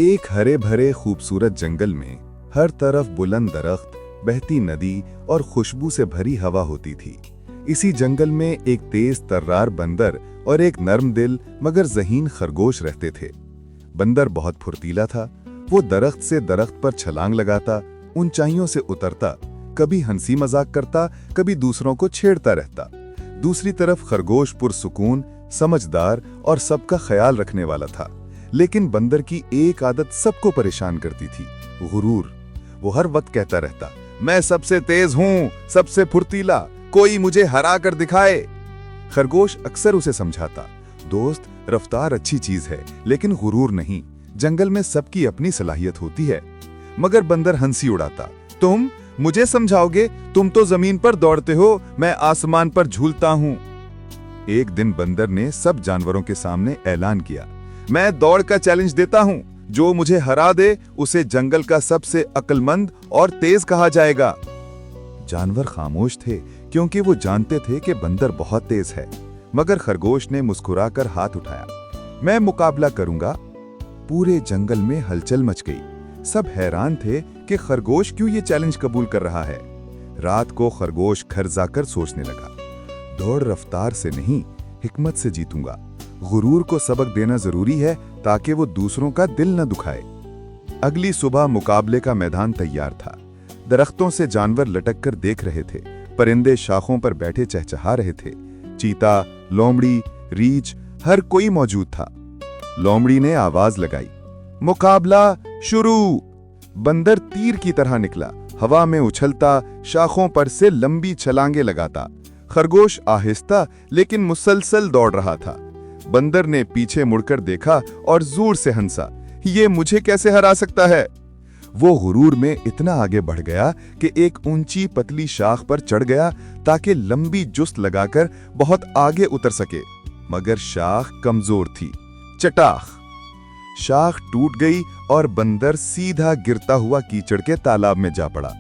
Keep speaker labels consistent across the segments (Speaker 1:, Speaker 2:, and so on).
Speaker 1: एक हरे भरे खूबसूरत जंगल में हर तरफ बुलंद दरख्त, बहती नदी और खुशबू से भरी हवा होती थी। इसी जंगल में एक तेज तर्रार बंदर और एक नर्म दिल मगर ज़हीन खरगोश रहते थे। बंदर बहुत फुर्तीला था। वो दरख्त से दरख्त पर छलांग लगाता, ऊंचाइयों से उतरता, कभी हंसी मजाक करता, कभी दूसरों को छेड़ता रहता। दूसरी तरफ खरगोश पुरसुकून, समझदार और सबका ख्याल रखने वाला था। लेकिन बंदर की एक आदत सबको परेशान करती थी, गुरूर। वो हर वक्त कहता रहता, मैं सबसे तेज हूं, सबसे फुर्तीला, कोई मुझे हरा कर दिखाए। खरगोश अक्सर उसे समझाता, दोस्त, रफ्तार अच्छी चीज है लेकिन गुरूर नहीं। जंगल में सबकी अपनी सलाहियत होती है। मगर बंदर हंसी उड़ाता, तुम मुझे समझाओगे? तुम तो जमीन पर दौड़ते हो, मैं आसमान पर झूलता हूं। एक दिन बंदर ने सब जानवरों के सामने ऐलान किया, मैं दौड़ का चैलेंज देता हूं, जो मुझे हरा दे उसे जंगल का सबसे अक्लमंद और तेज कहा जाएगा। जानवर खामोश थे क्योंकि वो जानते थे कि बंदर बहुत तेज है। मगर खरगोश ने मुस्कुराकर हाथ उठाया, मैं मुकाबला करूंगा। पूरे जंगल में हलचल मच गई। सब हैरान थे कि खरगोश क्यों ये चैलेंज कबूल कर रहा है। रात को खरगोश घर जाकर सोचने लगा, दौड़ रफ्तार से नहीं, हिकमत से जीतूंगा। गुरूर को सबक देना जरूरी है ताकि वो दूसरों का दिल न दुखाए। अगली सुबह मुकाबले का मैदान तैयार था। दरख्तों से जानवर लटक कर देख रहे थे, परिंदे शाखों पर बैठे चहचहा रहे थे। चीता, लोमड़ी, रीछ, हर कोई मौजूद था। लोमड़ी ने आवाज लगाई, मुकाबला शुरू। बंदर तीर की तरह निकला, हवा में उछलता, शाखों पर से लंबी छलांगे लगाता। खरगोश आहिस्ता लेकिन मुसलसल दौड़ रहा था। बंदर ने पीछे मुड़कर देखा और जोर से हंसा, ये मुझे कैसे हरा सकता है? वो गुरूर में इतना आगे बढ़ गया कि एक ऊंची पतली शाख पर चढ़ गया ताकि लंबी जुस्त लगाकर बहुत आगे उतर सके। मगर शाख कमजोर थी। चटाख, शाख टूट गई और बंदर सीधा गिरता हुआ कीचड़ के तालाब में जा पड़ा।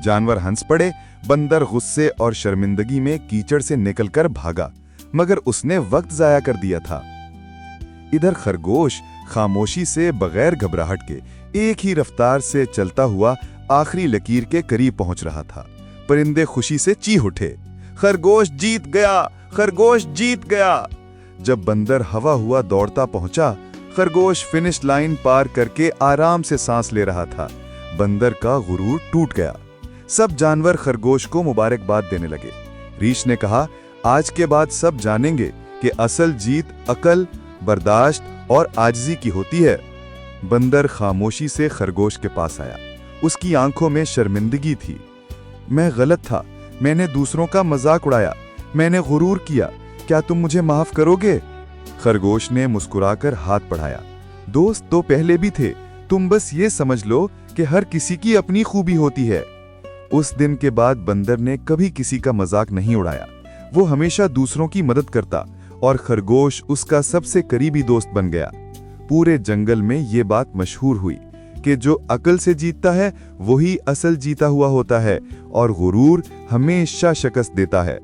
Speaker 1: जानवर हंस पड़े। बंदर गुस्से और शर्मिंदगी में कीचड़ से निकलकर भागा, मगर उसने वक्त जाया कर दिया था। इधर खरगोश खामोशी से बगैर घबराहट के एक ही रफ्तार से चलता हुआ आखिरी लकीर के करीब पहुंच रहा था। परिंदे खुशी से चीख उठे, खरगोश जीत गया, खरगोश जीत गया। जब बंदर हवा हुआ दौड़ता पहुंचा, खरगोश फिनिश लाइन पार करके आराम से सांस ले रहा था। बंदर का गुरूर टूट गया। सब जानवर खरगोश को मुबारकबाद देने लगे। रीछ ने कहा, आज के बाद सब जानेंगे कि असल जीत अकल, बर्दाश्त और आजिज़ी की होती है। बंदर खामोशी से खरगोश के पास आया। उसकी आंखों में शर्मिंदगी थी। मैं गलत था, मैंने दूसरों का मजाक उड़ाया, मैंने गुरूर किया, क्या तुम मुझे माफ करोगे? खरगोश ने मुस्कुराकर हाथ बढ़ाया, दोस्त तो पहले भी थे, तुम बस ये समझ लो कि हर किसी की अपनी खूबी होती है। उस दिन के बाद बंदर ने कभी किसी का मजाक नहीं उड़ाया। वो हमेशा दूसरों की मदद करता और खरगोश उसका सबसे करीबी दोस्त बन गया। पूरे जंगल में ये बात मशहूर हुई कि जो अकल से जीतता है वही असल जीता हुआ होता है और गुरूर हमेशा शिकस्त देता है।